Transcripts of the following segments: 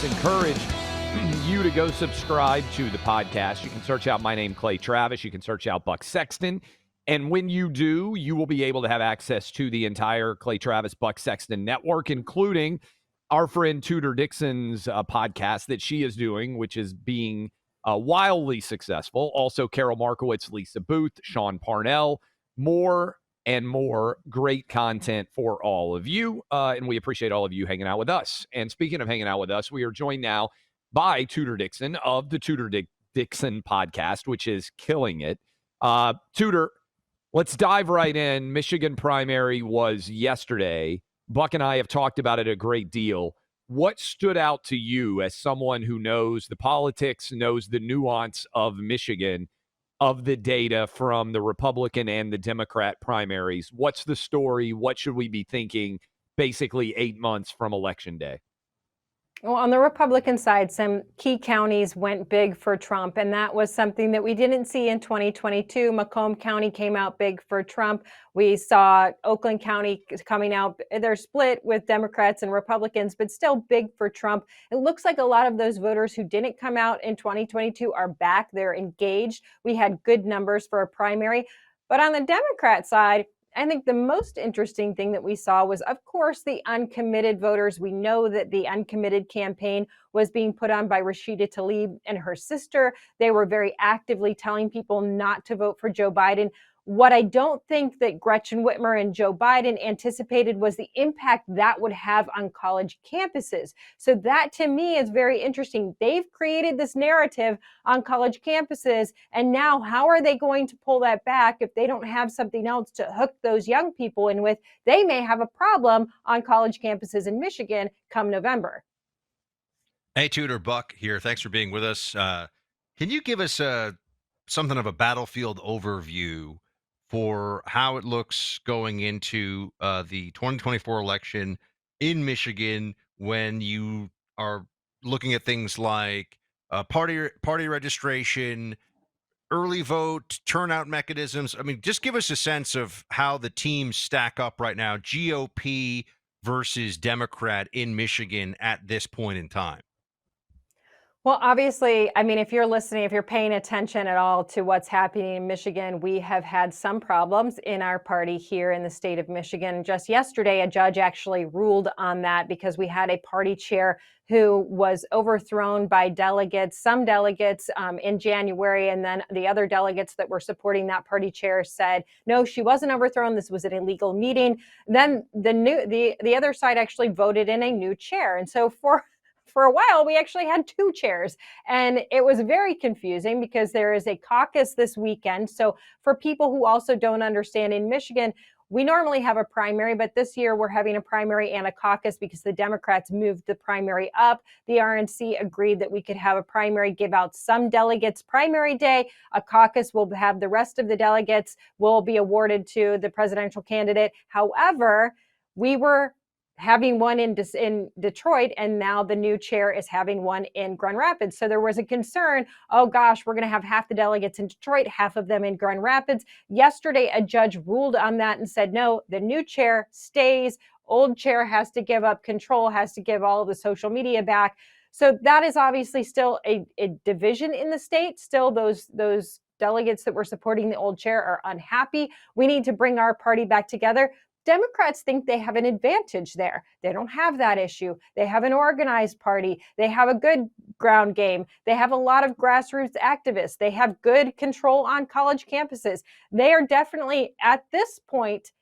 Encourage you to go subscribe to the podcast. You can search out my name, Clay Travis. You can search out Buck Sexton. And when you do, you will be able to have access to the entire Clay Travis Buck Sexton network, including our friend Tudor Dixon's podcast that she is doing, which is being wildly successful. Also, Carol Markowitz, Lisa Booth, Sean Parnell, more and more great content for all of you. And we appreciate all of you hanging out with us. And speaking of hanging out with us, we are joined now by Tudor Dixon of the Tudor Dixon podcast, which is killing it. Tudor, let's dive right in. Michigan primary was yesterday. Buck and I have talked about it a great deal. What stood out to you as someone who knows the politics, knows the nuance of Michigan, of the data from the Republican and the Democrat primaries? What's the story? What should we be thinking basically 8 months from Election Day? Well, on the Republican side, some key counties went big for Trump, and that was something that we didn't see in 2022. Macomb County came out big for Trump. We saw Oakland County coming out. They're split with Democrats and Republicans, but still big for Trump. It looks like a lot of those voters who didn't come out in 2022 are back. They're engaged. We had good numbers for a primary. But on the Democrat side, I think the most interesting thing that we saw was, of course, the uncommitted voters. We know that the uncommitted campaign was being put on by Rashida Tlaib and her sister. They were very actively telling people not to vote for Joe Biden. What I don't think that Gretchen Whitmer and Joe Biden anticipated was the impact that would have on college campuses. So that, to me, is very interesting. They've created this narrative on college campuses, and now how are they going to pull that back if they don't have something else to hook those young people in with? They may have a problem on college campuses in Michigan come November. Hey, Tudor, Buck here. Thanks for being with us. Can you give us something of a battlefield overview for how it looks going into the 2024 election in Michigan when you are looking at things like party registration, early vote, turnout mechanisms? I mean, just give us a sense of how the teams stack up right now, GOP versus Democrat in Michigan at this point in time. Well, obviously, I mean, if you're listening, if you're paying attention at all to what's happening in Michigan, we have had some problems in our party here in the state of Michigan. Just yesterday, a judge actually ruled on that because we had a party chair who was overthrown by delegates, some delegates in January, and then the other delegates that were supporting that party chair said, no, she wasn't overthrown. This was an illegal meeting. Then the other side actually voted in a new chair. And so for a while, we actually had two chairs, and it was very confusing because there is a caucus this weekend. So for people who also don't understand, in Michigan, we normally have a primary, but this year we're having a primary and a caucus because the Democrats moved the primary up. The RNC agreed that we could have a primary, give out some delegates primary day. A caucus will have the rest of the delegates will be awarded to the presidential candidate. However, we were having one in Detroit, and now the new chair is having one in Grand Rapids. So there was a concern, oh gosh, we're going to have half the delegates in Detroit, half of them in Grand Rapids. Yesterday, a judge ruled on that and said, no, the new chair stays. Old chair has to give up control, has to give all of the social media back. So that is obviously still a division in the state. Still, those delegates that were supporting the old chair are unhappy. We need to bring our party back together. Democrats think they have an advantage there. They don't have that issue. They have an organized party. They have a good ground game. They have a lot of grassroots activists. They have good control on college campuses. They are definitely, at this point,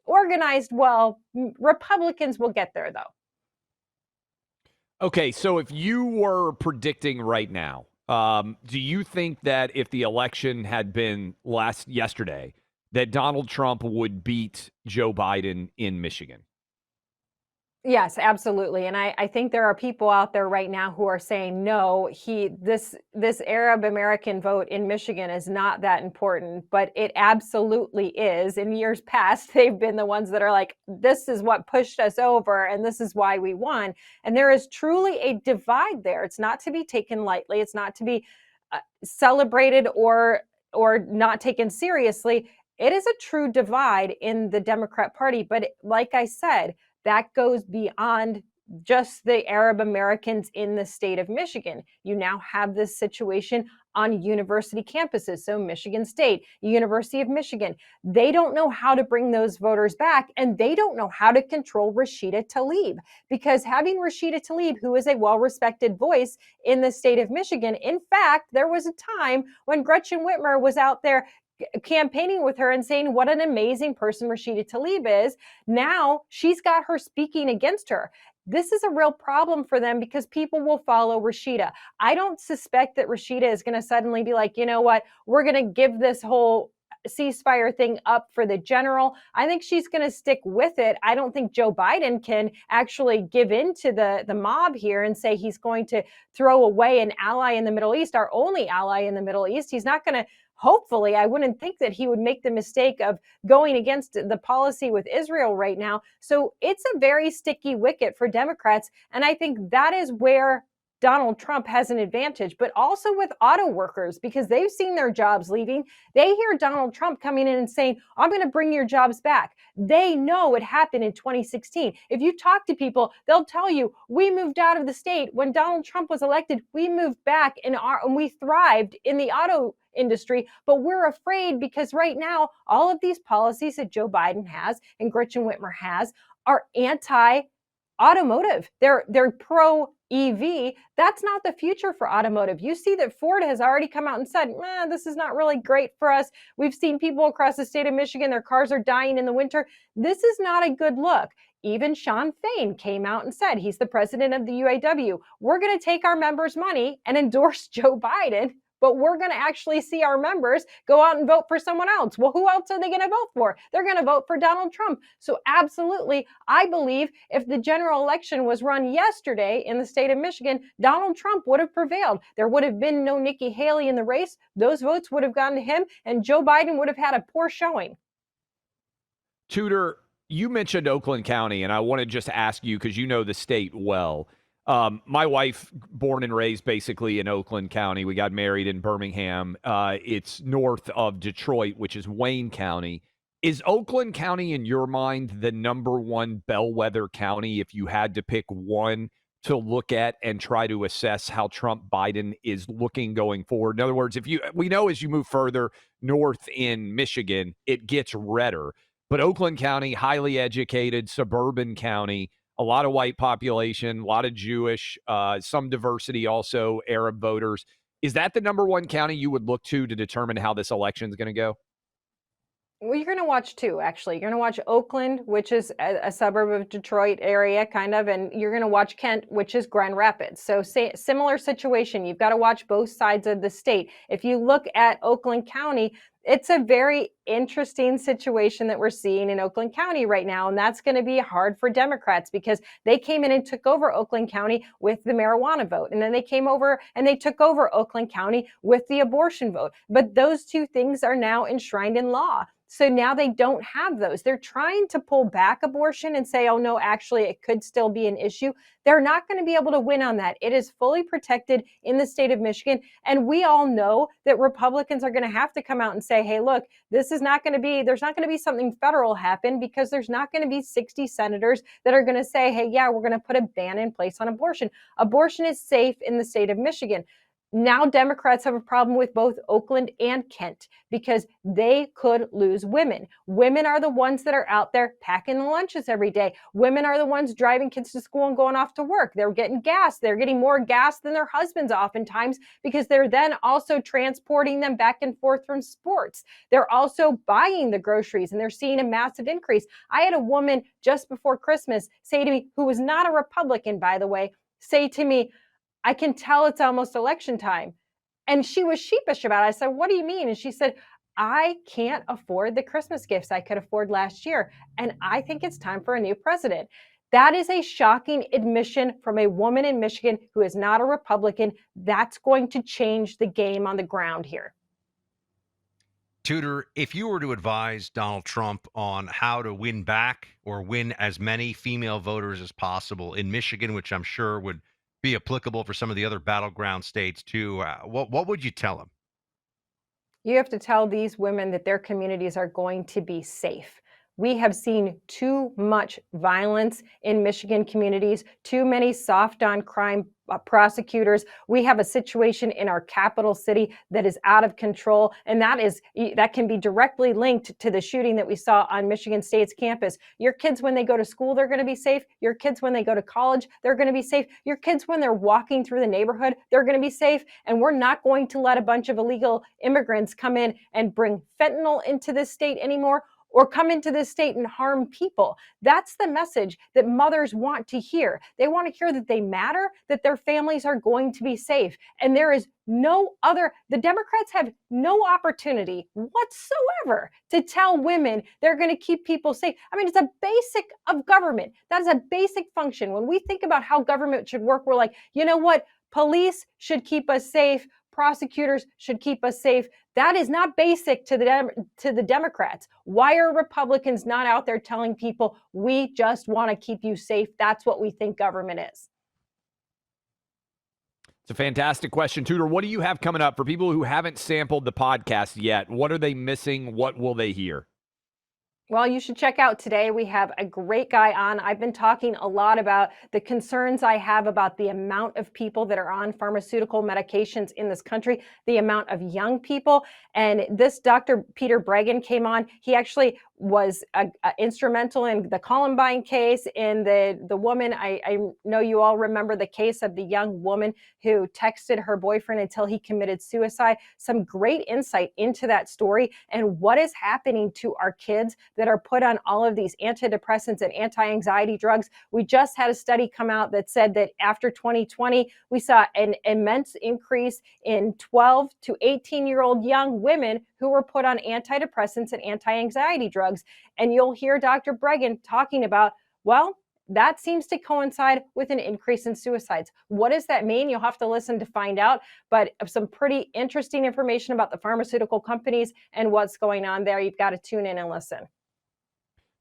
organized well. Republicans will get there, though. Okay, so if you were predicting right now, do you think that if the election had been yesterday, that Donald Trump would beat Joe Biden in Michigan? Yes, absolutely. And I think there are people out there right now who are saying, no, this Arab American vote in Michigan is not that important, but it absolutely is. In years past, they've been the ones that are like, this is what pushed us over, and this is why we won. And there is truly a divide there. It's not to be taken lightly. It's not to be celebrated or not taken seriously. It is a true divide in the Democrat Party. But like I said, that goes beyond just the Arab Americans in the state of Michigan. You now have this situation on university campuses. So Michigan State, University of Michigan, they don't know how to bring those voters back, and they don't know how to control Rashida Tlaib, because having Rashida Tlaib, who is a well-respected voice in the state of Michigan, in fact, there was a time when Gretchen Whitmer was out there campaigning with her and saying what an amazing person Rashida Tlaib is. Now she's got her speaking against her. This is a real problem for them because people will follow Rashida. I don't suspect that Rashida is going to suddenly be like, you know what, we're going to give this whole ceasefire thing up for the general. I think she's going to stick with it. I don't think Joe Biden can actually give in to the mob here and say he's going to throw away an ally in the Middle East, our only ally in the Middle East. He's not going to. Hopefully, I wouldn't think that he would make the mistake of going against the policy with Israel right now. So it's a very sticky wicket for Democrats. And I think that is where Donald Trump has an advantage, but also with auto workers, because they've seen their jobs leaving. They hear Donald Trump coming in and saying, I'm going to bring your jobs back. They know it happened in 2016. If you talk to people, they'll tell you, we moved out of the state. When Donald Trump was elected, we moved back and we thrived in the auto industry, but we're afraid because right now, all of these policies that Joe Biden has and Gretchen Whitmer has are anti-automotive. They're pro EV. That's not the future for automotive. You see that Ford has already come out and said, this is not really great for us. We've seen people across the state of Michigan, their cars are dying in the winter. This is not a good look. Even Sean Fain came out and said, he's the president of the UAW, we're going to take our members' money and endorse Joe Biden, but we're going to actually see our members go out and vote for someone else. Well, who else are they going to vote for? They're going to vote for Donald Trump. So absolutely, I believe if the general election was run yesterday in the state of Michigan, Donald Trump would have prevailed. There would have been no Nikki Haley in the race. Those votes would have gone to him, and Joe Biden would have had a poor showing. Tudor, you mentioned Oakland County, and I want to just ask you, because you know the state well. My wife, born and raised basically in Oakland County. We got married in Birmingham. It's north of Detroit, which is Wayne County. Is Oakland County, in your mind, the number one bellwether county if you had to pick one to look at and try to assess how Trump Biden is looking going forward? In other words, we know as you move further north in Michigan, it gets redder. But Oakland County, highly educated, suburban county, a lot of white population, a lot of Jewish, some diversity also, Arab voters. Is that the number one county you would look to determine how this election is going to go? Well, you're going to watch two, actually. You're going to watch Oakland, which is a suburb of Detroit area, kind of, and you're going to watch Kent, which is Grand Rapids. So similar situation. You've got to watch both sides of the state. If you look at Oakland County, it's a very interesting situation that we're seeing in Oakland County right now, and that's going to be hard for Democrats because they came in and took over Oakland County with the marijuana vote, and then they came over and they took over Oakland County with the abortion vote. But those two things are now enshrined in law. So now they don't have those. They're trying to pull back abortion and say, oh, no, actually, it could still be an issue. They're not going to be able to win on that. It is fully protected in the state of Michigan. And we all know that Republicans are going to have to come out and say, hey, look, there's not going to be something federal happen because there's not going to be 60 senators that are going to say, hey, yeah, we're going to put a ban in place on abortion. Abortion is safe in the state of Michigan. Now Democrats have a problem with both Oakland and Kent because they could lose women. Women are the ones that are out there packing the lunches every day. Women are the ones driving kids to school and going off to work. They're getting gas. They're getting more gas than their husbands oftentimes because they're then also transporting them back and forth from sports. They're also buying the groceries and they're seeing a massive increase. I had a woman just before Christmas say to me, who was not a Republican, by the way, say to me, I can tell it's almost election time. And she was sheepish about it. I said, what do you mean? And she said, I can't afford the Christmas gifts I could afford last year. And I think it's time for a new president. That is a shocking admission from a woman in Michigan who is not a Republican. That's going to change the game on the ground here. Tudor, if you were to advise Donald Trump on how to win back or win as many female voters as possible in Michigan, which I'm sure would be applicable for some of the other battleground states too, what would you tell them? You have to tell these women that their communities are going to be safe. We have seen too much violence in Michigan communities, too many soft on crime prosecutors. We have a situation in our capital city that is out of control, and that can be directly linked to the shooting that we saw on Michigan State's campus. Your kids, when they go to school, they're going to be safe. Your kids, when they go to college, they're going to be safe. Your kids, when they're walking through the neighborhood, they're going to be safe. And we're not going to let a bunch of illegal immigrants come in and bring fentanyl into this state anymore, or come into this state and harm people. That's the message that mothers want to hear. They want to hear that they matter, that their families are going to be safe. And there is the Democrats have no opportunity whatsoever to tell women they're going to keep people safe. I mean, it's a basic of government. That is a basic function. When we think about how government should work, we're like, you know what? Police should keep us safe. Prosecutors should keep us safe. That is not basic to the Democrats. Why are Republicans not out there telling people, we just want to keep you safe? That's what we think government is. It's a fantastic question. Tudor, what do you have coming up for people who haven't sampled the podcast yet? What are they missing? What will they hear? Well, you should check out today. We have a great guy on. I've been talking a lot about the concerns I have about the amount of people that are on pharmaceutical medications in this country, the amount of young people. And this Dr. Peter Breggin came on. He actually was instrumental in the Columbine case, in the woman, I know you all remember the case of the young woman who texted her boyfriend until he committed suicide. Some great insight into that story and what is happening to our kids that are put on all of these antidepressants and anti-anxiety drugs. We just had a study come out that said that after 2020, we saw an immense increase in 12 to 18-year-old young women who were put on antidepressants and anti-anxiety drugs. And you'll hear Dr. Breggin talking about, well, that seems to coincide with an increase in suicides. What does that mean? You'll have to listen to find out, but some pretty interesting information about the pharmaceutical companies and what's going on there. You've got to tune in and listen.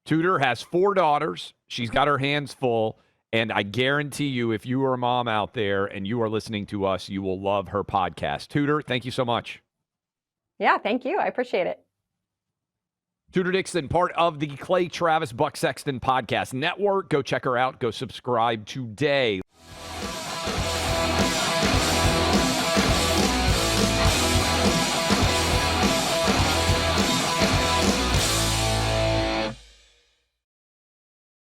Tudor has 4 daughters. She's got her hands full. And I guarantee you, if you are a mom out there and you are listening to us, you will love her podcast. Tudor, thank you so much. Yeah, thank you. I appreciate it. Tudor Dixon, part of the Clay Travis Buck Sexton Podcast Network. Go check her out. Go subscribe today.